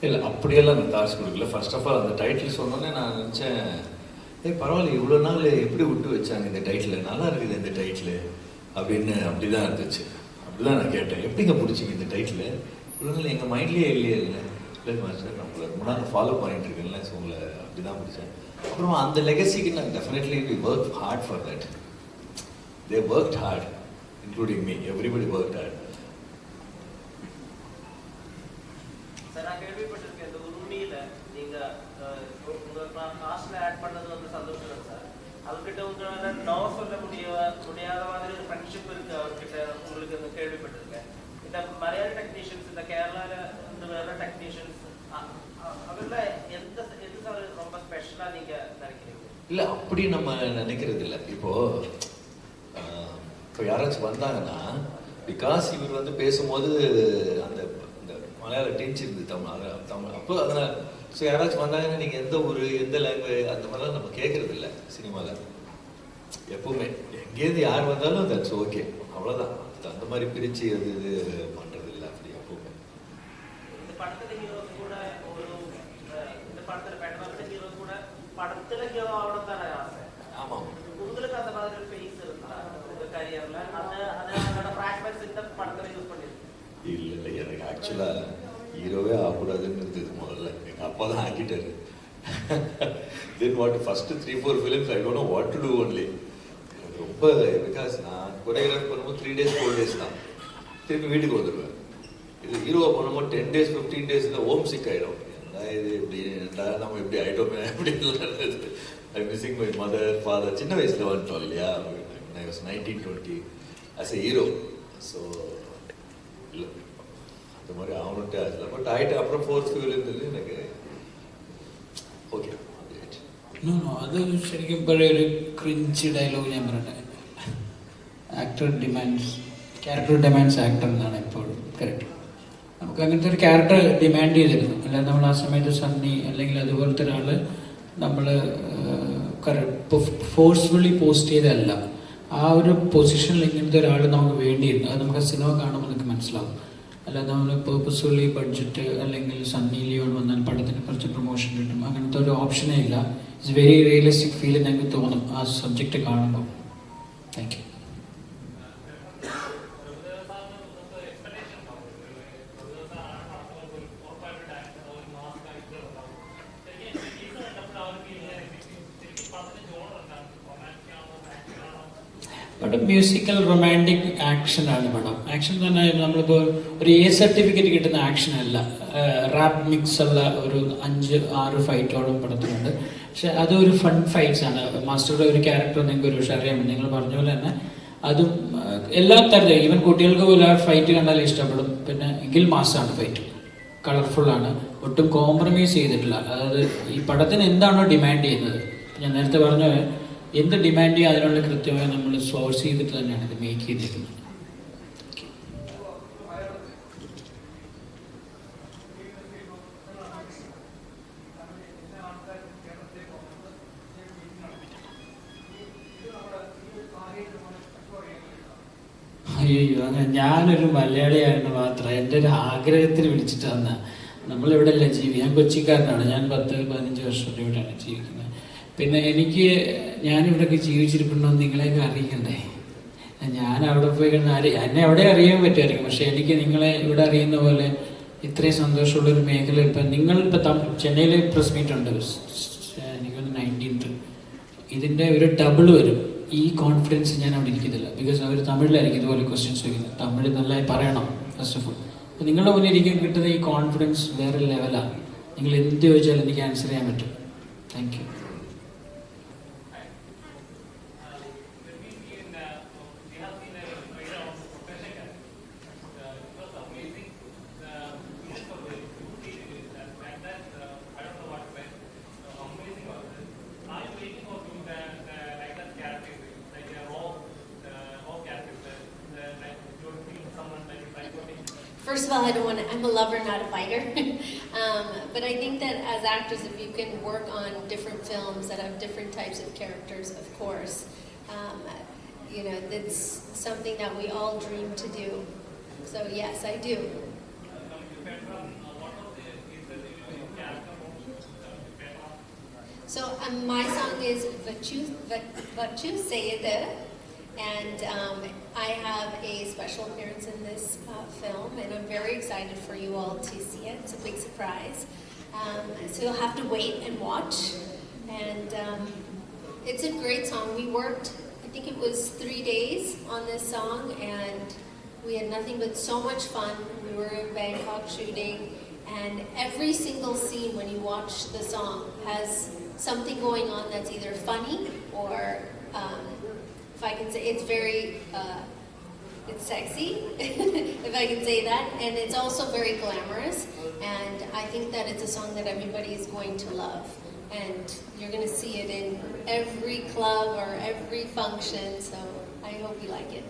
இல்லை அப்படியெல்லாம் நான் தாட்ஸ் கொடுக்கல. ஃபர்ஸ்ட் ஆஃப் ஆல் அந்த டைட்டில் சொன்னோன்னே நான் நினச்சேன், பரவாயில்ல இவ்வளோ நாள் எப்படி விட்டு வச்சாங்க இந்த டைட்டில், நல்லா இருக்குது இந்த டைட்டில் அப்படின்னு. அப்படி தான் இருந்துச்சு. அப்படி தான் நான் கேட்டேன், எப்படிங்க பிடிச்சிங்க இந்த டைட்டில், இவ்வளோ நாள் எங்கள் மைண்ட்லேயே இல்லையே இல்லை மாஸ்டர், நான் உங்களை ரொம்ப நாள் ஃபாலோ பண்ணிட்டு இருக்கேன்ல, ஸோ உங்களை அப்படி தான் பிடிச்சேன். அப்புறம் அந்த லெகசிக்கு நான் definitely we work hard for that. They worked hard, including me, everybody worked hard. நான் கேள்விப்பட்டிருக்கேன், இந்த உண்மையில நீங்க உங்க காஸ்ட்ல ஆட் பண்ணது வந்து சந்தோஷம் சார். அவர்கிட்ட உங்களால நோ சொல்ல முடியாத மாதிரி ஒரு ஃப்ரெண்ட்ஷிப் இருக்கு அவர்கிட்ட உங்களுக்கு கேள்விப்பட்டிருக்கேன். இந்த மலையாள டெக்னீஷியன்ஸ், இந்த கேரளால இந்த வேற டெக்னீஷியன்ஸ், அவர்ல எது ரொம்ப ஸ்பெஷலா நீங்க நினைக்கிறீங்க? இல்லை அப்படி நம்ம நினைக்கிறது இல்லை. இப்போ யாராச்சும் வந்தாங்கன்னா, பிகாஸ் இவர் வந்து பேசும்போது அந்த மலையாள டென்ஸ் இருந்து தமிழ் அப்போ அதனால், ஸோ யாராச்சும் வந்தாங்கன்னா நீங்கள் எந்த ஊர் எந்த லாங்குவேஜ் அந்த மாதிரிலாம் நம்ம கேட்கறது இல்லை சினிமாவில். எப்பவுமே எங்கேருந்து யார் வந்தாலும் தட்ஸ் ஓகே, அவ்வளோதான். அந்த மாதிரி பிரித்து அது இது பண்ணுறது இல்லை அப்படி எப்பவுமே. இந்த படத்தில் ஹீரோ கூட இந்த படத்தில் பெட்டராக ஹீரோ கூட படத்தில் ஹீரோ ஆகணும் தானே ஆசை? ஆமாம். உங்களுக்கு அந்த மாதிரி ஃபேஸ் இருந்தா உங்கள் கரியரில் அதோட ஃப்ளாஷ்பேக்ஸ் இந்த படத்தில் யூஸ் பண்ணிருக்கு? இல்லை, எனக்கு ஆக்சுவலாக ஹீரோவே ஆகக்கூடாதுன்னு இருந்தது முதல்ல. எங்கள் அப்பா தான் ஆக்கிட்டாரு. Then what first 3-4 films I don't know what to do only. எனக்கு ரொம்ப, பிகாஸ் நான் கொரியோகிராஃப் பண்ணும்போது 3 days 4 days தான், திருப்பி வீட்டுக்கு வந்துடுவேன். இது ஹீரோவை பண்ணும்போது 10 days 15 days தான் ஹோம் சிக் ஆகிடும். என்ன இது இப்படி நம்ம இப்படி ஆகிட்டோமே அப்படின்னு. ஐ மிஸ்ஸிங் மை மதர் ஃபாதர். சின்ன வயசில் வந்துட்டோம் இல்லையா, I was 19-20 as a hero. So இல்லை அந்த மாதிரி ஆகணுன்ட்டு ஆகல, பட் ஆகிட்டு அப்புறம் 4th ഫിലിമിൽ എനിക്ക് ഓക്കെ. അത് ശരിക്കും പഴയൊരു ക്രിഞ്ച് ഡയലോഗ് ഞാൻ പറയട്ടെ, actor demands character demands actor എന്നാണ് എപ്പോഴും കറക്റ്റ്. നമുക്ക് അങ്ങനത്തെ ഒരു ക്യാരക്ടർ ഡിമാൻഡ് ചെയ്തിരുന്നു, അല്ലാതെ നമ്മൾ ആ സമയത്ത് സണ്ണി അല്ലെങ്കിൽ അതുപോലത്തെ ഒരാൾ നമ്മൾ ഫോഴ്സ്ഫുള്ളി പോസ്റ്റ് ചെയ്തതല്ല. ആ ഒരു പൊസിഷനിൽ ഇങ്ങനത്തെ ഒരാൾ നമുക്ക് വേണ്ടിയിരുന്നു. അത് നമുക്ക് സിനിമ കാണുമ്പോൾ നമുക്ക് മനസ്സിലാവും. അല്ലാതെ നമ്മൾ പേർപ്പസ്ഫുള്ളി ബഡ്ജറ്റ് അല്ലെങ്കിൽ സണ്ണി ലിയോൺ വന്നാൽ പടത്തിന് കുറച്ച് പ്രൊമോഷൻ കിട്ടും, അങ്ങനത്തെ ഒരു ഓപ്ഷനേ ഇല്ല. ഇറ്റ്സ് വെരി റിയലിസ്റ്റിക് ഫീൽ ഞങ്ങൾക്ക് തോന്നും ആ സബ്ജക്റ്റ് കാണുമ്പോൾ. Thank you. പടം മ്യൂസിക്കൽ റൊമാൻറ്റിക് ആക്ഷനാണ്. പടം ആക്ഷൻ തന്നെ നമ്മളിപ്പോൾ ഒരു A സർട്ടിഫിക്കറ്റ് കിട്ടുന്ന ആക്ഷൻ അല്ല. റാപ്പ് മിക്സ് ഉള്ള ഒരു 5-6 ഫൈറ്റോളം പടത്തിലുണ്ട്. പക്ഷെ അതൊരു ഫൺ ഫൈറ്റ്സ് ആണ്. മാസ്റ്ററുടെ ഒരു ക്യാരക്ടർ നിങ്ങൾക്ക് ഒരു പക്ഷേ അറിയാം, നിങ്ങൾ പറഞ്ഞ പോലെ തന്നെ അതും എല്ലാ തരത്തിലും, ഈവൻ കുട്ടികൾക്ക് പോലും ആ ഫൈറ്റ് കണ്ടാൽ ഇഷ്ടപ്പെടും. പിന്നെ എങ്കിൽ മാസാണ് ഫൈറ്റ്, കളർഫുള്ളാണ്, ഒട്ടും കോംപ്രമൈസ് ചെയ്തിട്ടില്ല. അതായത് ഈ പടത്തിന് എന്താണോ ഡിമാൻഡ് ചെയ്യുന്നത്, ഞാൻ നേരത്തെ പറഞ്ഞ എന്ത് ഡിമാൻഡ് ചെയ്യുക അതിനുള്ള കൃത്യമായി നമ്മൾ സോഴ്സ് ചെയ്തിട്ട് തന്നെയാണ് ഇത് മേക്ക് ചെയ്തിരിക്കുന്നത്. അയ്യോ, അങ്ങനെ ഞാനൊരു മലയാളിയായിരുന്നു മാത്രം എൻ്റെ ഒരു ആഗ്രഹത്തിന് വിളിച്ചിട്ട് വന്ന. നമ്മളിവിടെ അല്ല ഞാൻ കൊച്ചിക്കാരനാണ്. ഞാൻ 10-15 വർഷം ഇവിടെയാണ് ജീവിക്കുന്നത്. പിന്നെ ഞാനിവിടെയൊക്കെ ജീവിച്ചിരിപ്പുണ്ടെന്ന് നിങ്ങളെയൊക്കെ അറിയിക്കണ്ടേ. ഞാൻ അവിടെ പോയി കഴിഞ്ഞാൽ എന്നെ അവിടെ അറിയാൻ പറ്റുമായിരിക്കും, പക്ഷെ എനിക്ക് നിങ്ങളെ ഇവിടെ അറിയുന്ന പോലെ ഇത്രയും സന്തോഷമുള്ളൊരു മേഖല ഇപ്പം നിങ്ങളിപ്പോൾ ചെന്നൈയിൽ പ്രസ് മീറ്റ് ഉണ്ട്, എനിക്കൊന്ന് 19th. ഇതിൻ്റെ ഒരു ഡബിൾ വരും. ഈ കോൺഫിഡൻസ് ഞാൻ അവിടെ ഇരിക്കത്തില്ല, ബിക്കോസ് അവർ തമിഴിലായിരിക്കും ഇതുപോലെ ക്വസ്റ്റ്യൻസ് ചോദിക്കുന്നത്. തമിഴ് നല്ലതായി പറയണം ഫസ്റ്റ് ഓഫ് ഓൾ. അപ്പോൾ നിങ്ങളുടെ മുന്നിൽ ഇരിക്കാൻ കിട്ടുന്ന ഈ കോൺഫിഡൻസ് വേറെ ലെവലാണ്. നിങ്ങൾ എന്ത് ചോദിച്ചാലും എനിക്ക് ആൻസർ ചെയ്യാൻ പറ്റും. Thank you. First of all, I'm a lover, not a fighter. But I think that as actors, if you can work on different films that have different types of characters, of course, that's something that we all dream to do. So yes, I do. My song is Vachu Sayede, and I have a special appearance in this film, and I'm very excited for you all to see it. It's a big surprise. So you'll have to wait and watch. And it's a great song. We worked, I think it was 3 days on this song, and we had nothing but so much fun. We were in Bangkok shooting, and every single scene when you watch the song has something going on that's either funny or, if I can say, it's very, it's sexy, if I can say that, and it's also very glamorous, and I think that it's a song that everybody is going to love, and you're going to see it in every club or every function, so I hope you like it.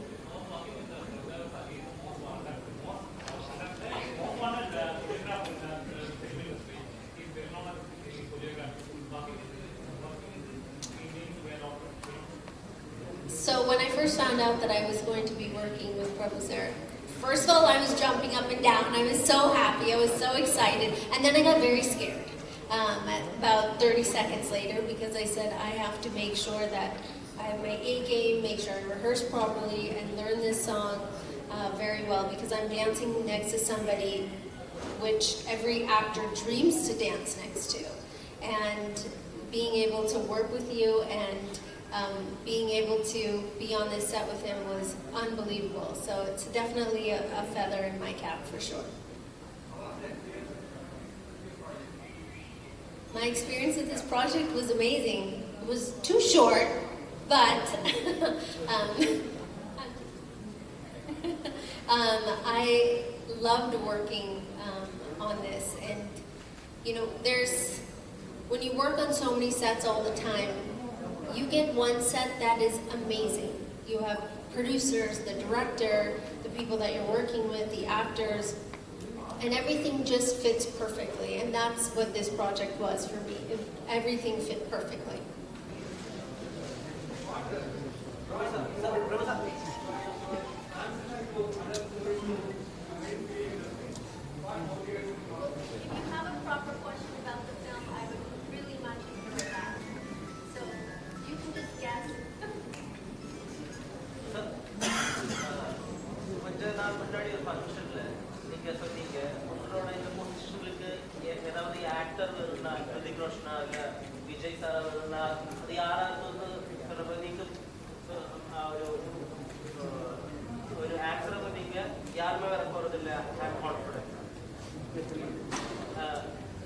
So when I first found out that I was going to be working with Prabhu Sir, first of all, I was jumping up and down. I was so happy. I was so excited. And then I got very scared about 30 seconds later, because I said I have to make sure that I have my A game, make sure I rehearse properly, and learn this song very well, because I'm dancing next to somebody which every actor dreams to dance next to. And being able to work with you and being able to be on this set with him was unbelievable. So it's definitely a feather in my cap for sure. My experience with this project was amazing. It was too short, but I loved working on this. And you know, when you work on so many sets all the time, you get one set that is amazing. You have producers, the director, the people that you're working with, the actors, and everything just fits perfectly. And that's what this project was for me. Everything fit perfectly.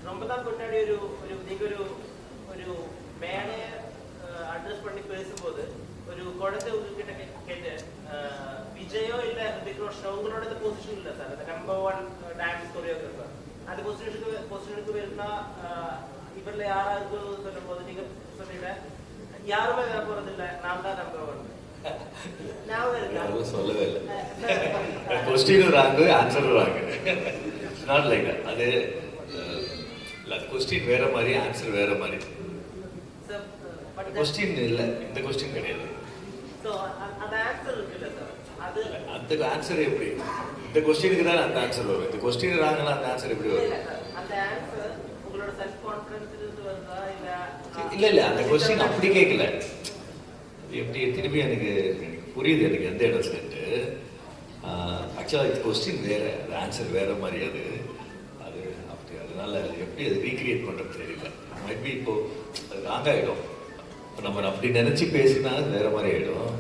ரொம்பதான் கொண்டாடி நீங்க ஒரு மேடையை address பண்ணி பேசும்போது ஒரு குழந்தை உங்ககிட்ட கேட்டு விஜயோ இல்ல ஹிருத்திக் ரோஷனோ உங்களோட பொசிஷன் இல்ல சார், அந்த நம்பர் 1 டான்ஸ் கொரியோகிராஃபர் அந்த பொசிஷனுக்கு வேணும்னா இவர்ல யாரா இருக்குன்னு சொல்லும் போது நீங்க சொன்னீங்க யாருமே வர போறது இல்ல, நான் தான் நம்பர் 1. சொல்லவே இல்லை. கொஸ்டினும் ராங்கு, ஆன்சரும் wrong. It's not like that. அது கொஸ்டின் வேற மாதிரி, ஆன்சர் வேற மாதிரி. கொஸ்டின் இல்லை, இந்த கொஸ்டின் கிடையாது. அந்த ஆன்சர் எப்படி? இந்த கொஸ்டினுக்கு தான் அந்த ஆன்சர் வரும். இந்த கொஸ்டின் ராங்கனா அந்த ஆன்சர் எப்படி வரும்? இல்ல இல்ல, அந்த கொஸ்டின் அப்படி கேட்கல. எப்படி திரும்பி எனக்கு புரியுது, எனக்கு எந்த இடத்துலன்ட்டு. ஆக்சுவலாக இது கொஸ்டின் வேற, அது ஆன்சர் வேற மாதிரி. அது அப்படி, அதனால எப்படி அது ரீக்ரியேட் பண்ணுறது தெரியல. மைட் பி இப்போ அது ராங்காயிடும். இப்போ நம்ம அப்படி நினைச்சு பேசினா அது வேற மாதிரி ஆயிடும்.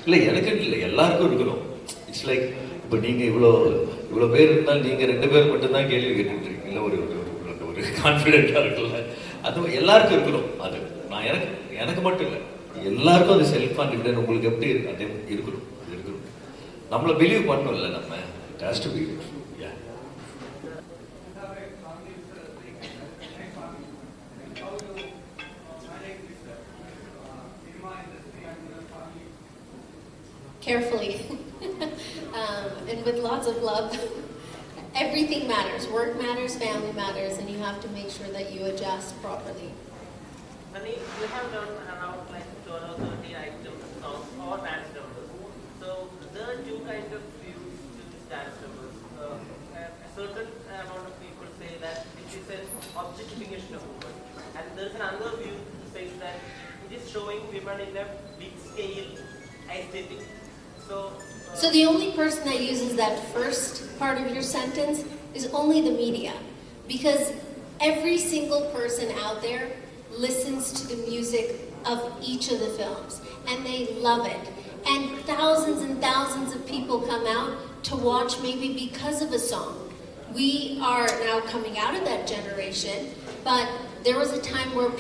இல்லை, எனக்கு இல்லை, எல்லாருக்கும் இருக்கணும். இட்ஸ் லைக் இப்போ நீங்கள் இவ்வளோ பேர் இருந்தால் நீங்கள் 2 பேர் மட்டும்தான் கேள்வி கேட்டுட்டு இருக்கீங்களா, ஒரு கான்ஃபிடென்ட்டாக இருக்குல்ல, அது எல்லாருக்கும் இருக்கணும். அது நான் எனக்கு மட்டும் இல்லை, எல்லாருக்கும் அது செல்ஃப் கான்ஃபிடென்ட் உங்களுக்கு எப்படி அதே இருக்கணும். அது இருக்கணும். நம்மளை பிலீவ் பண்ணணும் இல்லை, நம்ம it has to be. Carefully and with lots of love. Everything matters. Work matters, family matters, and you have to make sure that you adjust properly. Nani, you have done around like 12 or 13 items songs or dance numbers. So there are two kinds of views to these dance numbers. A certain amount of people say that it is an object And there's another view that says that it is showing women in a big scale aesthetic. So the only person that uses that first part of your sentence is only the media. Because every single person out there listens to the music of each of the films. And they love it. And thousands of people come out to watch maybe because of a song. We are now coming out of that generation, but there was a time where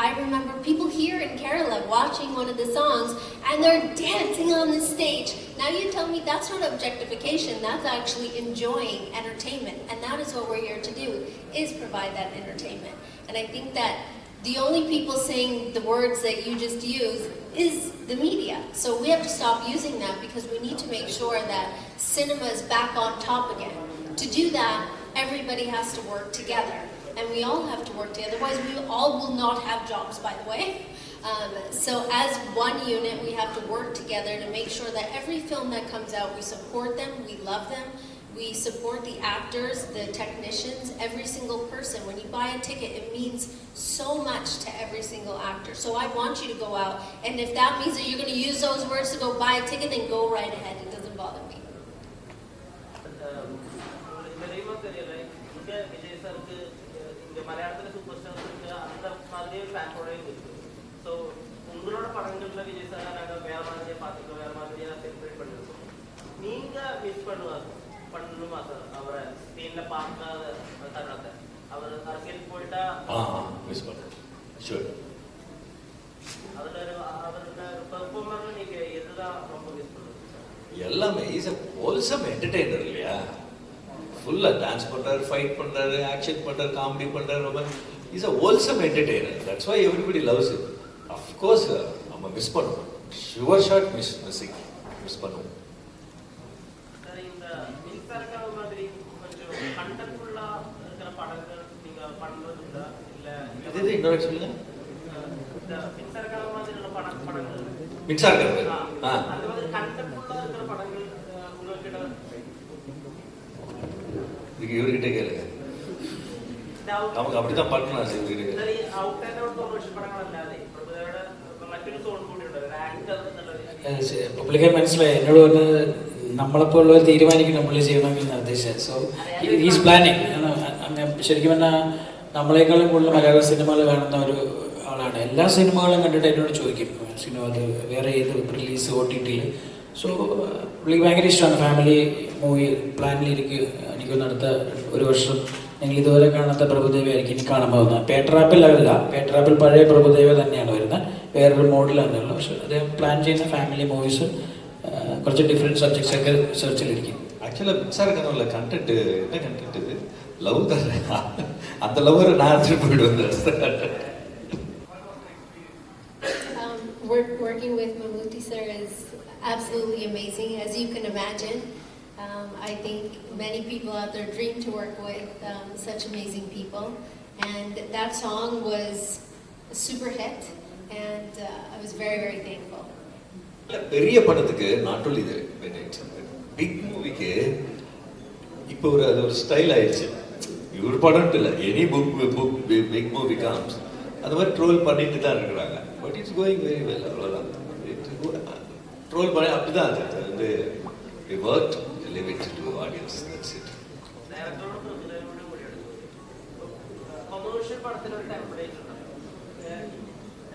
I remember people here in Kerala watching one of the songs and they're dancing on the stage. Now you tell me that's not objectification, that's actually enjoying entertainment. And that is what we're here to do, is provide that entertainment. And I think that the only people saying the words that you just used is the media. So we have to stop using that because we need to make sure that cinema is back on top again. To do that, everybody has to work together. And we all have to work together. Otherwise, we all will not have jobs, by the way. So as one unit, we have to work together to make sure that every film that comes out, we support them, we love them, we support the actors, the technicians, every single person. When you buy a ticket, it means so much to every single actor. So I want you to go out, and if that means that you're going to use those words to go buy a ticket, then go right ahead. It doesn't bother me. மலையாளத்துல super stars அந்த மாதிரி ஒரு fan following இருக்கு. So உங்களோட படங்கள்ல Vijay sir நாங்கள் வேற மாதிரியே பார்த்துக்கோம், வேற மாதிரியா செலிப்ரேட் பண்ணிருக்கோம். நீங்க மிஸ் பண்ணணுமா சார் அவரை ஸ்க்ரீன்ல பார்க்காத தருணத்தை? அவர் அரசியல் போயிட்டா மிஸ் பண்ணுறோம். ஷூர். அவரோட பெர்ஃபார்மன்ஸ் நீங்க எதுதான் ரொம்ப மிஸ் பண்ணுவீங்க? எல்லாமே இஸ் அ ஹோல்சம் என்டர்டெய்னர் இல்லையா? ஃபுல்லாக டான்ஸ் பண்ணுறாரு, ஃபைட் பண்ணுறாரு, ஆக்ஷன் பண்ணுறாரு, காமெடி பண்ணுறாரு. ரொம்ப is a wholesome entertainer. That's why everybody loves it. Of course நம்ம மிஸ் பண்ணுவோம். ஷுவர் ஷாட் மிஸ்ஸிங் மிஸ் பண்ணுவோம். சார், இந்த மின்சாரக்காக மாதிரி கொஞ்சம் கண்டென்ட்ஃபுல்லாக இருக்கிற படங்கள் நீங்கள் பண்ணுறதுண்டா? இல்லை இது இன்னொரு சொல்லுங்க. இந்த மின்சாரக்காக மாதிரியான படங்கள் மின்சாரக்காக அந்த மாதிரி கண்டென்ட்ஃபுல்லாக இருக்கிற படங்கள் உங்கள்கிட்ட இவர்கிட்ட கேளுங்க. நமக்கு அப்படித்தான் பண்ணலாம். പുള്ളിക്കാരൻ മനസ്സിലായി എന്നോട് പറഞ്ഞത് നമ്മളെപ്പോലുള്ളവർ തീരുമാനിക്കും നമ്മൾ ചെയ്യണമെങ്കിൽ നിർദ്ദേശിച്ചത്. So is planning. അങ്ങനെ ശരിക്കും പറഞ്ഞാൽ നമ്മളെക്കാളും കൂടുതൽ മലയാള സിനിമകൾ കാണുന്ന ഒരു ആളാണ്. എല്ലാ സിനിമകളും കണ്ടിട്ട് എന്നോട് ചോദിക്കും സിനിമ അത് വേറെ ഏത് റിലീസ് OTT-യിൽ. സോ പുള്ളിക്ക് ഭയങ്കര ഇഷ്ടമാണ്. ഫാമിലി മൂവി പ്ലാനിലിരിക്കും. എനിക്കൊന്ന് അടുത്ത ഒരു വർഷം നിങ്ങൾ ഇതുവരെ കാണാത്ത പ്രഭുദേവ ആയിരിക്കും ഇനി കാണാൻ പോകുന്നത്. പേട്രാപ്പിൽ അല്ല, പേട്രാപ്പിൽ പഴയ പ്രഭുദേവ തന്നെയാണ് വരുന്നത്, വേറൊരു മോഡലാണ് ഉള്ളത്. പക്ഷെ അദ്ദേഹം പ്ലാൻ ചെയ്യുന്ന ഫാമിലി മൂവീസ് കുറച്ച് ഡിഫറെൻറ്റ് സബ്ജക്ട്സ് ഒക്കെ സെർച്ചിലിരിക്കും. ஆக்சுவலாக மின்சார கனவுல கண்டென்ட் என்ன கண்டென்ட் இது? லவ் தானே. அந்த லவ்வரை நான் எடுத்துட்டு போயிடுவேன். Working with Mammootty sir is absolutely amazing, as you can imagine. I think many people out there dream to work with such amazing people, and that song was a super hit, and I was very thankful. பெரிய படத்துக்கு not only இது, big மூவிக்கு இப்போ அது ஒரு style ஆயிடுச்சு. இவர் படம் இல்லை, எனி பிக் மூவி காம்ஸ் அந்த மாதிரி ட்ரோல் பண்ணிட்டு தான் இருக்கிறாங்க. But it's going very well. அவ்வளோதான். ட்ரோல் பண்ணி அப்படிதான் அது வந்து work limit to audience. That's it. Commercial പടത്തിന് ഒരു ടെംപ്ലേറ്റ് ഉണ്ടല്ലോ,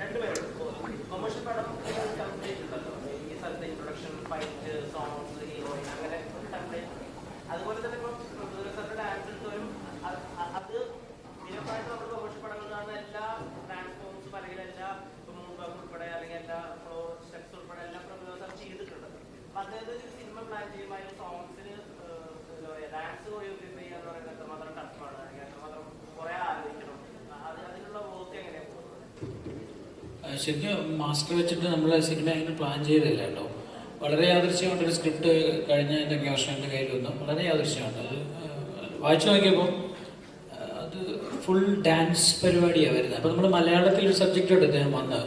രണ്ടുപേരും കൊമേഴ്ഷ്യൽ പടം ടെംപ്ലേറ്റ് ഉണ്ടല്ലോ, ഈ സ്ഥലത്തെ ഇൻട്രൊഡക്ഷൻ, ഫൈറ്റ്, സോങ്സ്, ഹീറോയിൻ, അങ്ങനെ ഒരു ടെംപ്ലേറ്റ്. അതുപോലെ തന്നെ ഇപ്പോൾ സാറിന്റെ ഡാൻസ് എടുത്തവരും അത് നിരപ്പായിട്ട് നമ്മൾ കൊമേഴ്ഷ്യൽ പടങ്ങൾ കാണുന്ന എല്ലാ ഡാൻസ് ഫോംസും അല്ലെങ്കിൽ എല്ലാ മൂവ്മെന്റ് ഉൾപ്പെടെ അല്ലെങ്കിൽ എല്ലാ ഫ്ലോ സ്റ്റെപ്സ് ഉൾപ്പെടെ എല്ലാം സാർ ചെയ്തിട്ടുണ്ട്. അപ്പം അദ്ദേഹത്തെ സിനിമ പ്ലാൻ ചെയ്യുമ്പോൾ അതിൽ സോങ്സിന് ഡാൻസ് കൊറിയോഗ്രാഫി ചെയ്യാന്ന് പറയുന്നത് എത്രമാത്രം ടഫാണ്, അല്ലെങ്കിൽ എത്രമാത്രം കുറെ ആലോചിക്കണം, അതിനുള്ള വർക്ക് എങ്ങനെയാണ് പോകുന്നത്? ശരിക്കും മാസ്റ്റർ വെച്ചിട്ട് നമ്മൾ സിനിമ അങ്ങനെ പ്ലാൻ ചെയ്തില്ല കേട്ടോ. വളരെ യാദൃശ്യമായിട്ടൊരു സ്ക്രിപ്റ്റ് കഴിഞ്ഞ എൻ്റെ വർഷം എൻ്റെ കയ്യിൽ വന്നു. വളരെ യാദൃശ്യമാണ്. അത് വായിച്ചു നോക്കിയപ്പോൾ അത് ഫുൾ ഡാൻസ് പരിപാടിയാണ് വരുന്നത്. അപ്പോൾ നമ്മൾ മലയാളത്തിൽ ഒരു സബ്ജക്റ്റായിട്ട് അദ്ദേഹം വന്നത്.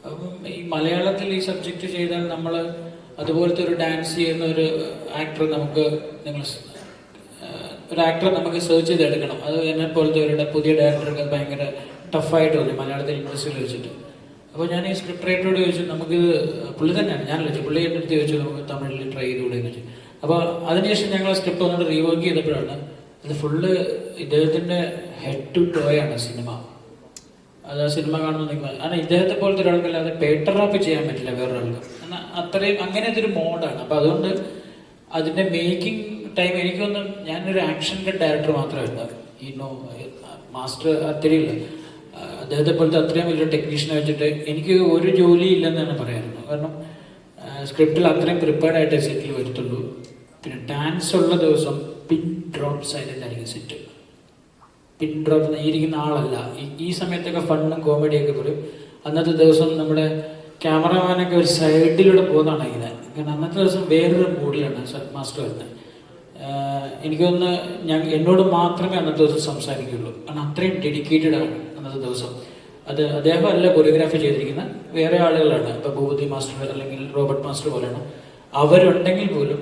അപ്പം ഈ മലയാളത്തിൽ ഈ സബ്ജക്റ്റ് ചെയ്താൽ നമ്മൾ അതുപോലത്തെ ഒരു ഡാൻസ് ചെയ്യുന്ന ഒരു ആക്ടർ നമുക്ക് ഒരു ആക്ടറെ നമുക്ക് സെർച്ച് ചെയ്തെടുക്കണം. അത് എന്നെ പോലത്തെ ഒരു പുതിയ ഡയറക്ടർക്ക് ഭയങ്കര ടഫായിട്ട് തോന്നി മലയാളത്തിൽ ഇൻഡസ്ട്രിയിൽ വെച്ചിട്ട്. അപ്പോൾ ഞാൻ ഈ സ്ക്രിപ്റ്റ് റൈറ്ററോട് ചോദിച്ചു, നമുക്ക് പുള്ളി തന്നെയാണ് ഞാനല്ല ചോദിച്ചു, പുള്ളി എൻ്റെ അടുത്ത് ചോദിച്ചു നമുക്ക് തമിഴിൽ ട്രൈ ചെയ്തുകൂടെ എന്ന് ചോദിച്ചു. അപ്പോൾ അതിനുശേഷം ഞങ്ങൾ ആ സ്ക്രിപ്റ്റ് ഒന്നുകൂടെ റീവർക്ക് ചെയ്തപ്പോഴാണ് അത് ഫുള്ള് ഇദ്ദേഹത്തിൻ്റെ ഹെഡ് ടു ടോയാണ് സിനിമ. അത് ആ സിനിമ കാണുമ്പോൾ നിങ്ങൾ കാരണം ഇദ്ദേഹത്തെ പോലത്തെ ഒരാൾക്കല്ലാതെ പേട്ടർ റാപ്പ് ചെയ്യാൻ പറ്റില്ല വേറൊരാൾക്ക്, കാരണം അത്രയും അങ്ങനത്തെ ഒരു മോഡാണ്. അപ്പോൾ അതുകൊണ്ട് അതിൻ്റെ മേക്കിംഗ് ടൈം എനിക്കൊന്നും, ഞാനൊരു ആക്ഷൻ്റെ ഡയറക്ടർ മാത്രമല്ല, ഈ മാസ്റ്റർ അത്രയില്ല, അദ്ദേഹത്തെ പോലത്തെ അത്രയും വലിയ ടെക്നീഷ്യനെ വെച്ചിട്ട് എനിക്ക് ഒരു ജോലി ഇല്ലെന്നാണ് പറയാറുള്ളത്. കാരണം സ്ക്രിപ്റ്റിൽ അത്രയും പ്രിപ്പയർഡ് ആയിട്ട് സെറ്റിൽ വരത്തുള്ളൂ. പിന്നെ ഡാൻസ് ഉള്ള ദിവസം പിൻ ഡ്രോപ്പ് സൈലൻ്റായിരിക്കും സെറ്റ്. പിൻ ഡ്രോപ്പ് ഇരിക്കുന്ന ആളല്ല. ഈ സമയത്തൊക്കെ ഫണ്ണും കോമഡിയൊക്കെ വരും. അന്നത്തെ ദിവസം നമ്മുടെ ക്യാമറമാനൊക്കെ ഒരു സൈഡിലൂടെ പോകുന്നതാണ് ഇങ്ങനെ. കാരണം അന്നത്തെ ദിവസം വേറൊരു മൂഡിലാണ് മാസ്റ്റർ വരുന്നത്. എനിക്കൊന്ന് എന്നോട് മാത്രമേ അന്നത്തെ ദിവസം സംസാരിക്കുകയുള്ളൂ. കാരണം അത്രയും ഡെഡിക്കേറ്റഡ് ആണ് അന്നത്തെ ദിവസം. അത് അദ്ദേഹം അല്ല കൊറിയോഗ്രാഫി ചെയ്തിരിക്കുന്നത്, വേറെ ആളുകളാണ്. ഇപ്പോൾ ഭൂപതി മാസ്റ്റർ അല്ലെങ്കിൽ റോബർട്ട് മാസ്റ്റർ പോലെയാണ്. അവരുണ്ടെങ്കിൽ പോലും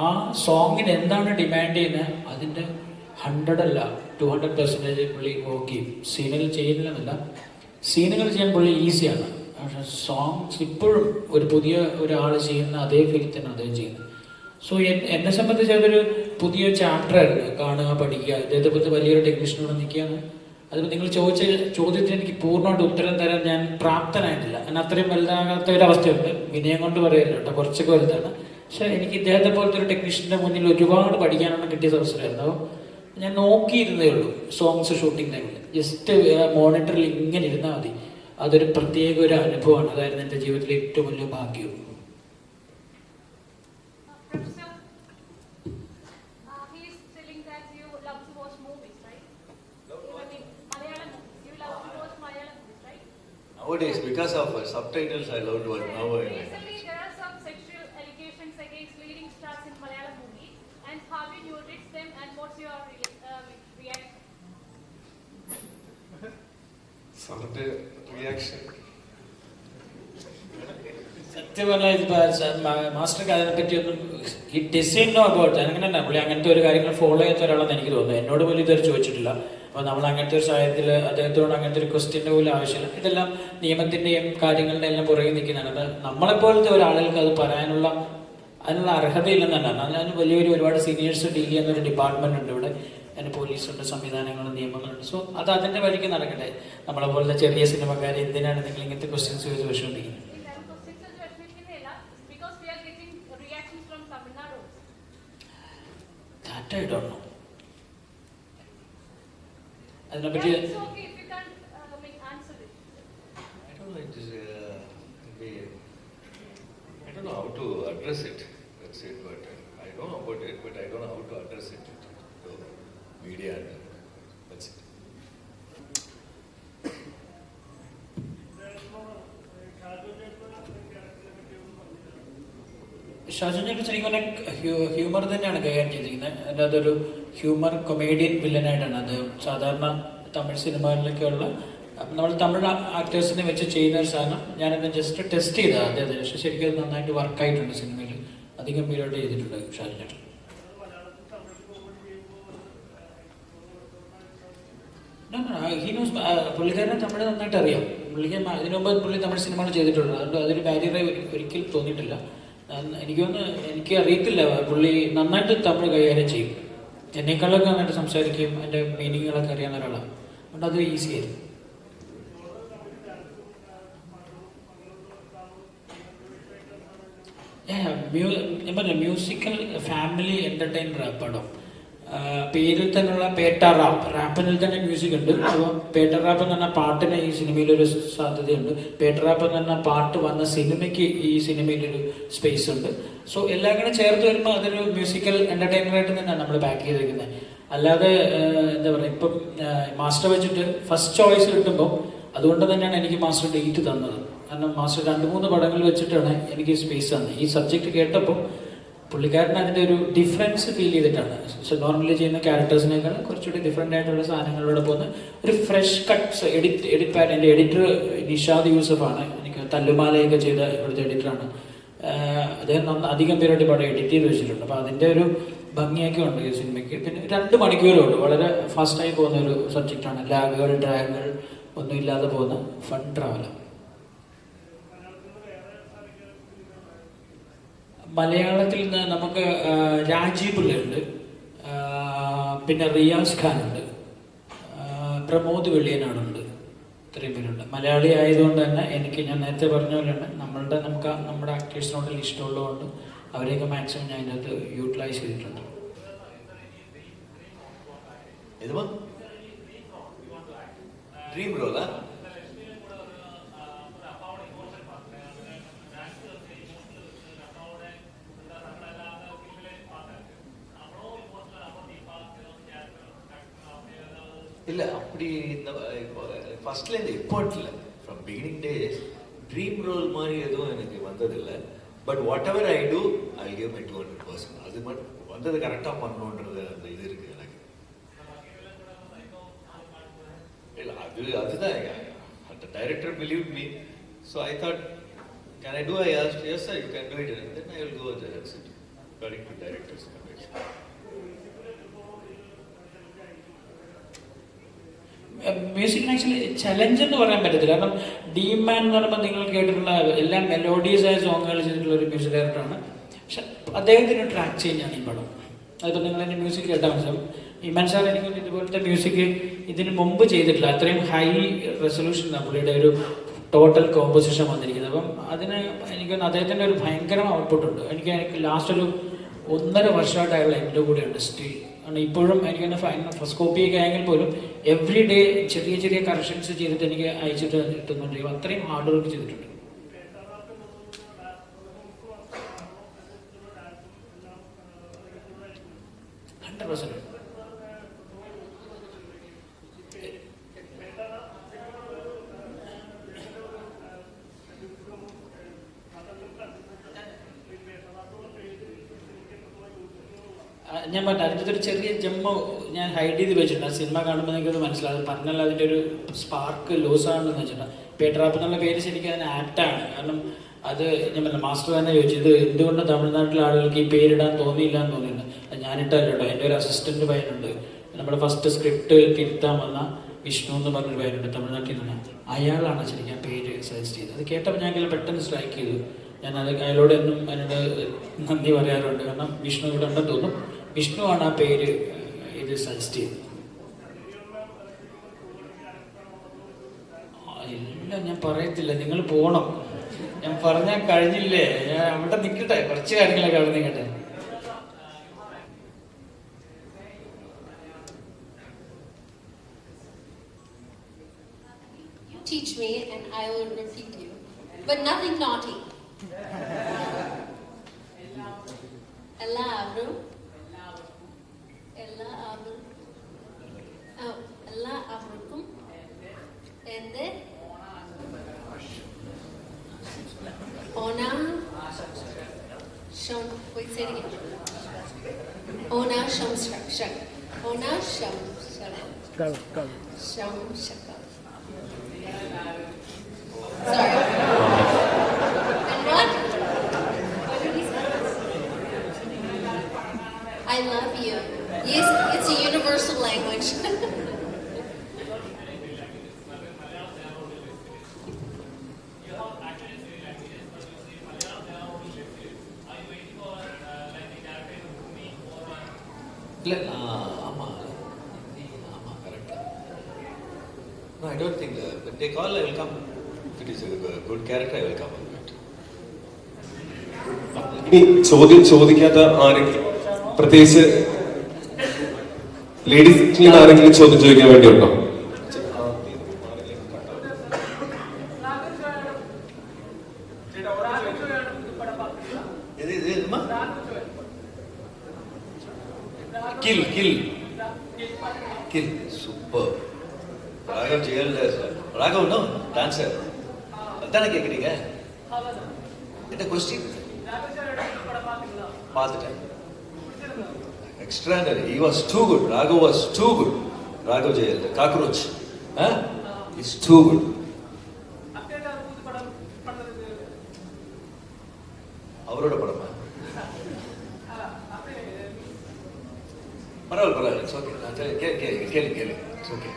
ആ സോങ്ങിന് എന്താണ് ഡിമാൻഡ് ചെയ്യുന്നത് അതിൻ്റെ 100 അല്ല 200% പുള്ളി വർക്ക് ചെയ്യും. സീനുകൾ ചെയ്യുന്നില്ലെന്നല്ല, സീനുകൾ ചെയ്യാൻ പുള്ളി ഈസിയാണ്. പക്ഷെ സോങ്സ് ഇപ്പോഴും ഒരു പുതിയ ഒരാൾ ചെയ്യുന്ന അതേ ഫീൽ തന്നെ അദ്ദേഹം ചെയ്യുന്നത്. സോ എന്നെ സംബന്ധിച്ച് അതൊരു പുതിയ ചാപ്റ്ററായിരുന്നു. കാണുക, പഠിക്കുക, ഇദ്ദേഹത്തെ പറ്റി വലിയൊരു ടെക്നീഷ്യനോട് നിൽക്കുകയാണ്. അതിപ്പോൾ നിങ്ങൾ ചോദിച്ച ചോദ്യത്തിന് എനിക്ക് പൂർണ്ണമായിട്ട് ഉത്തരം തരാൻ ഞാൻ പ്രാപ്തനായിട്ടില്ല. ഞാൻ അത്രയും വലുതാകാത്ത ഒരവസ്ഥയുണ്ട്. വിനയം കൊണ്ട് പറയല്ലോ കേട്ടോ, കുറച്ചൊക്കെ വലുതാണ്. പക്ഷെ എനിക്ക് ഇദ്ദേഹത്തെ പോലത്തെ ഒരു ടെക്നീഷ്യൻ്റെ മുന്നിൽ ഒരുപാട് പഠിക്കാനുള്ള കിട്ടിയ അവസരമായിരുന്നു. അപ്പോൾ ഞാൻ നോക്കിയിരുന്നേ ഉള്ളൂ സോങ്സ് ഷൂട്ടിംഗ് ടൈമിൽ. ജസ്റ്റ് മോണിറ്ററിൽ ഇങ്ങനെ ഇരുന്നാൽ മതി. അതൊരു പ്രത്യേക ഒരു അനുഭവമാണ്. അതായിരുന്നു എൻ്റെ ജീവിതത്തിലെ ഏറ്റവും വലിയ ഭാഗ്യം. Nowadays, because of subtitles, I love to watch. Now I like. Recently, there are some sexual allegations against leading stars in Malayalam movies, and how will you address them, and what's your reaction? Some reaction. സത്യം പറഞ്ഞാൽ മാസ്റ്റർക്ക് അതിനെപ്പറ്റി ഒന്നും ഈ design know about അങ്ങനെ പുള്ളി അങ്ങനത്തെ ഒരു കാര്യങ്ങൾ ഫോളോ ചെയ്യാത്ത ഒരാളെന്ന് എനിക്ക് തോന്നുന്നു. എന്നോട് പോലും ഇതുവരെ ചോദിച്ചിട്ടില്ല. അപ്പോൾ നമ്മൾ അങ്ങനത്തെ ഒരു സാഹചര്യത്തിൽ അദ്ദേഹത്തോട് അങ്ങനത്തെ ഒരു ക്വസ്റ്റ്യൻ്റെ പോലും ആവശ്യമില്ല. ഇതെല്ലാം നിയമത്തിൻ്റെയും കാര്യങ്ങളുടെ എല്ലാം പുറകെ നിൽക്കുന്നതാണ്. അപ്പം നമ്മളെപ്പോലത്തെ ഒരാളുകൾക്ക് അത് പറയാനുള്ള അതിനുള്ള അർഹതയില്ലെന്നാണ്. അതിന് വലിയൊരു ഒരുപാട് സീനിയേഴ്സ് ഡീൽ ചെയ്യുന്ന ഒരു ഡിപ്പാർട്ട്മെൻ്റ് ഉണ്ട് ഇവിടെ. അതിന് പോലീസുണ്ട്, സംവിധാനങ്ങളും നിയമങ്ങളുണ്ട്. സോ അത് അതിൻ്റെ വഴിക്ക് നടക്കട്ടെ. നമ്മളെ പോലത്തെ ചെറിയ സിനിമക്കാർ എന്തിനാണ് നിങ്ങൾ ഇങ്ങനത്തെ ക്വസ്റ്റ്യൻസ് ചോദിച്ച് വിഷമിപ്പിക്കുന്നത്? That I don't know. അതിനെപ്പറ്റി It's okay if you can't answer it. I don't know. It is. I don't know how to address it. That's it. But I know about it. But I don't know how to address it to media. That's it. ഷാജുവിനെ കുറിച്ച് എനിക്ക് humour തന്നെയാണ് കൈകാര്യം ചെയ്തിരിക്കുന്നത്. അതിൻ്റെ അതൊരു humour comedian വില്ലനായിട്ടാണ്. അത് സാധാരണ തമിഴ് സിനിമകളിലൊക്കെയുള്ള നമ്മൾ തമിഴ് ആക്ടേഴ്സിനെ വെച്ച് ചെയ്യുന്ന ഒരു സാധനം ഞാനത് ജസ്റ്റ് ടെസ്റ്റ് ചെയ്തതാണ് അദ്ദേഹത്തിന്. പക്ഷേ ശരിക്കും അത് നന്നായിട്ട് വർക്കായിട്ടുണ്ട് സിനിമയിൽ. അതിഗംഭീരമായിട്ട് ചെയ്തിട്ടുണ്ട് ഷാജുനേട്ടൻ. പുള്ളിക്കാരനെ തമിഴ് നന്നായിട്ട് അറിയാം. പുള്ളിക്ക് ഇതിനു മുമ്പ് പുള്ളി തമിഴ് സിനിമകൾ ചെയ്തിട്ടുണ്ട്. അതുകൊണ്ട് അതൊരു ബാരിയറായി ഒരിക്കലും തോന്നിയിട്ടില്ല. എനിക്ക് അറിയത്തില്ല, പുള്ളി നന്നായിട്ട് തമിഴ് കൈകാര്യം ചെയ്യും. എന്നെക്കാളൊക്കെ നന്നായിട്ട് സംസാരിക്കുകയും അതിൻ്റെ മീനിങ്ങുകളൊക്കെ അറിയാവുന്ന ഒരാളാണ്. അതുകൊണ്ട് അത് ഈസി ആയിരുന്നു. ഞാൻ പറഞ്ഞ മ്യൂസിക്കൽ ഫാമിലി എൻ്റർടൈനർ പടം. പേരിൽ തന്നെയുള്ള പേട്ട റാപ്പ്, റാപ്പിനിൽ തന്നെ മ്യൂസിക് ഉണ്ട്. അപ്പോൾ പേട്ട റാപ്പ് എന്ന് പറഞ്ഞാൽ പാട്ടിന് ഈ സിനിമയിലൊരു സാധ്യതയുണ്ട്. പേട്ട റാപ്പ് എന്ന് പറഞ്ഞാൽ പാട്ട് വന്ന സിനിമയ്ക്ക് ഈ സിനിമയിലൊരു സ്പേസ് ഉണ്ട്. സോ എല്ലാം കൂടെ ചേർത്ത് വരുമ്പോൾ അതൊരു മ്യൂസിക്കൽ എൻ്റർടൈനറായിട്ട് തന്നെയാണ് നമ്മൾ പാക്ക് ചെയ്തിരിക്കുന്നത്. അല്ലാതെ എന്താ പറയുക, ഇപ്പം മാസ്റ്റർ വെച്ചിട്ട് ഫസ്റ്റ് ചോയ്സ് കിട്ടുമ്പോൾ അതുകൊണ്ട് തന്നെയാണ് എനിക്ക് മാസ്റ്റർ ഡേറ്റ് തന്നത്. കാരണം മാസ്റ്റർ 2-3 പടങ്ങൾ വെച്ചിട്ടാണ് എനിക്ക് സ്പേസ് തന്നത്. ഈ സബ്ജക്റ്റ് കേട്ടപ്പോൾ പുള്ളിക്കാരന് അതിൻ്റെ ഒരു ഡിഫറൻസ് ഫീൽ ചെയ്തിട്ടാണ്. സോ നോർമലി ചെയ്യുന്ന ക്യാരക്ടേഴ്സിനേക്കാൾ കുറച്ചുകൂടി ഡിഫറെൻ്റ് ആയിട്ടുള്ള സാധനങ്ങളിലൂടെ പോകുന്ന ഒരു ഫ്രഷ് കട്ട്സ് എഡിറ്റ് പാറ്റേൺ. എൻ്റെ എഡിറ്റർ നിഷാദ് യൂസഫാണ്. എനിക്ക് തല്ലുമാലയൊക്കെ ചെയ്ത ഇവിടുത്തെ എഡിറ്ററാണ്. അദ്ദേഹം അധികം പേരോട്ട് പടം എഡിറ്റ് ചെയ്ത് വെച്ചിട്ടുണ്ട്. അപ്പോൾ അതിൻ്റെ ഒരു ഭംഗിയൊക്കെ ഉണ്ട് ഈ സിനിമയ്ക്ക്. പിന്നെ 2 മണിക്കൂറുണ്ട്, വളരെ ഫാസ്റ്റായി പോകുന്ന ഒരു സബ്ജക്റ്റാണ്. ലാഗുകൾ ഡ്രാഗുകൾ ഒന്നും ഇല്ലാതെ പോകുന്ന ഫൺ ട്രാവലർ. മലയാളത്തിൽ നിന്ന് നമുക്ക് രാജീവ് പിള്ളയുണ്ട്, പിന്നെ റിയാസ് ഖാനുണ്ട്, പ്രമോദ് വെള്ളിയനാടുണ്ട്. ഇത്രയും പേരുണ്ട്. മലയാളി ആയതുകൊണ്ട് തന്നെ എനിക്ക്, ഞാൻ നേരത്തെ പറഞ്ഞ പോലെ തന്നെ നമുക്ക് നമ്മുടെ ആക്ടേഴ്സിനോട് ഇഷ്ടമുള്ളതുകൊണ്ട് അവരെയൊക്കെ മാക്സിമം ഞാൻ ഇതിനകത്ത് യൂട്ടിലൈസ് ചെയ്തിട്ടുണ്ട്. ഡ്രീം റോളാ? இல்லை அப்படி இந்த ஃபர்ஸ்ட்லேருந்து இப்போ இல்லை, from beginning days dream role மாதிரி எதுவும் எனக்கு வந்ததில்லை. But whatever I do I give my 200%. அது மட்டும் வந்தது கரெக்டாக பண்ணணுன்றது அந்த இது இருக்குது எனக்கு. இல்லை அதுதான் அந்த director believe me. So I thought can I do, I asked as I can do it, then I will go that's it. According to director's convention. മ്യൂസിക്കിന് ആക്ച്വലി ചലഞ്ച് എന്ന് പറയാൻ പറ്റത്തില്ല. കാരണം ഡീം മാൻ എന്ന് പറയുമ്പോൾ നിങ്ങൾ കേട്ടിട്ടുള്ള എല്ലാം മെലോഡിയസായ സോങ്ങുകൾ ചെയ്തിട്ടുള്ള ഒരു മ്യൂസിക് ഡയറക്ടറാണ്. പക്ഷെ അദ്ദേഹത്തിന് ട്രാക്ക് ചേഞ്ചാണ് ഈ പടം. അതിപ്പോൾ നിങ്ങൾ എൻ്റെ മ്യൂസിക് കേട്ടാൽ മനസ്സിലാവും. ഇമാൻ സാർ എനിക്ക് ഇതുപോലത്തെ മ്യൂസിക് ഇതിന് മുമ്പ് ചെയ്തിട്ടില്ല. അത്രയും ഹൈ റെസൊല്യൂഷനാണ് പുള്ളിയുടെ ഒരു ടോട്ടൽ കോമ്പോസിഷൻ വന്നിരിക്കുന്നത്. അപ്പം അതിന് എനിക്ക് അദ്ദേഹത്തിൻ്റെ ഒരു ഭയങ്കര ഔട്ട്പുട്ടുണ്ട്. എനിക്ക് ലാസ്റ്റ് ഒരു 1.5 വർഷമായിട്ട് അയാൾ എൻ്റെ കൂടെയുണ്ട് സ്റ്റിൽ. കാരണം ഇപ്പോഴും എനിക്ക് ഫസ്റ്റ് കോപ്പിയൊക്കെ ആയെങ്കിൽ പോലും എവറി ഡേ ചെറിയ ചെറിയ കറക്ഷൻസ് ചെയ്തിട്ട് എനിക്ക് അയച്ചിട്ട് കിട്ടുന്നുണ്ട്. അത്രയും ഹാർഡ് വർക്ക് ചെയ്തിട്ടുണ്ട്. ഞാൻ പറഞ്ഞു അതിൻ്റെ ഒരു ചെറിയ ജമ്മ ഞാൻ ഹൈഡ് ചെയ്ത് വെച്ചിട്ടുണ്ട്. ആ സിനിമ കാണുമ്പോൾ എനിക്കത് മനസ്സിലാകും. പറഞ്ഞാൽ അതിൻ്റെ ഒരു സ്പാർക്ക് ലോസ് ആണെന്ന് വെച്ചിട്ടുണ്ട്. പേട്ടറാപ്പ് എന്നുള്ള പേര് ശരിക്കും അതിന് ആപ്റ്റാണ്. കാരണം അത് ഞാൻ പറഞ്ഞ മാസ്റ്റർ തന്നെ ചോദിച്ചു, ഇത് എന്തുകൊണ്ട് തമിഴ്നാട്ടിലെ ആളുകൾക്ക് ഈ പേരിടാൻ തോന്നിയില്ല എന്ന് തോന്നിയില്ല. ഞാനിട്ടല്ല കേട്ടോ, എൻ്റെ ഒരു അസിസ്റ്റന്റ് പയ്യനുണ്ട്, നമ്മുടെ ഫസ്റ്റ് സ്ക്രിപ്റ്റ് തിരുത്താൻ വന്ന വിഷ്ണു എന്ന് പറഞ്ഞൊരു പേരുണ്ട് തമിഴ്നാട്ടിൽ നിന്ന്. അയാളാണ് ശരിക്കും ആ പേര് സജസ്റ്റ് ചെയ്തത്. അത് കേട്ടപ്പോൾ ഞാൻ പെട്ടെന്ന് സ്ട്രൈക്ക് ചെയ്തു. ഞാനത് അയാളോട് എന്നും അതിനോട് നന്ദി പറയാറുണ്ട്. കാരണം വിഷ്ണു ഇവിടെ ഉണ്ടെന്ന് തോന്നും. വിഷ്ണു ആണ് ആ പേര് ഇത് സജസ്റ്റ് ചെയ്തത്. ഇല്ല ഞാൻ പറയത്തില്ല, നിങ്ങൾ പോണം. ഞാൻ പറഞ്ഞാൽ കഴിഞ്ഞില്ലേ, ഞാൻ അവിടെ നിൽക്കട്ടെ, കുറച്ച് കാര്യങ്ങളൊക്കെ അവിടെ നിൽക്കട്ടെ. Teach me and I will repeat you, but nothing naughty. എല്ലാവരും എല്ലാവർക്കും എൻ്റെ Sorry. And what? What did he say? I love you. Yes, it's a universal language. No, I don't think when they call, I will come. If it is a good character, I will come. ഇനി ചോദ്യം ചോദിക്കാത്ത ആരെങ്കിലും, പ്രത്യേകിച്ച് ലേഡീസിൽ ആരെങ്കിലും ചോദ്യം ചോദിക്കാൻ വേണ്ടിയുണ്ടോ? Kill, kill, kill. Super. Raghav jail there, sir. Raghav, no, dancer. அதானே கேக்குறீங்க? என்ன question? பார்த்துட்டேன். Extraordinary. He was too good. Raghav was too good. Raghav jail, the cockroach. Huh? He's too good. அவரோட படமா? பரவாயில்ல இட்ஸ் ஓகே நான் கேளு it's okay.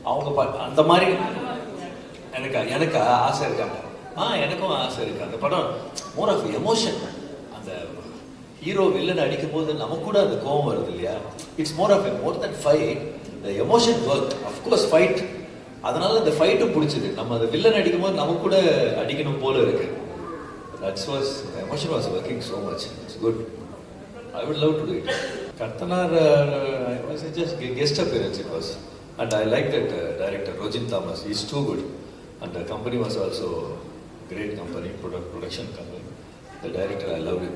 அவங்க அந்த மாதிரி எனக்கு ஆசை இருக்காங்க. எனக்கும் ஆசை இருக்கு. அந்த படம் மோர் ஆஃப் எமோஷன். அந்த ஹீரோ வில்லன் அடிக்கும் போது நமக்கு கூட அந்த கோவம் வருது இல்லையா? It's more then fight. The emotion work. Of course fight. அதனால அந்த ஃபைட்டும் பிடிச்சது. நம்ம அந்த வில்லன் அடிக்கும் போது நமக்கு கூட அடிக்கணும் போல இருக்கு. The emotion was working so much. It's good. I would love to do it. Kartanar, I was just guest appearance it was. And I like that director, Rojin Thomas. He's too good. And the company was also great company, production company. The director, I loved him.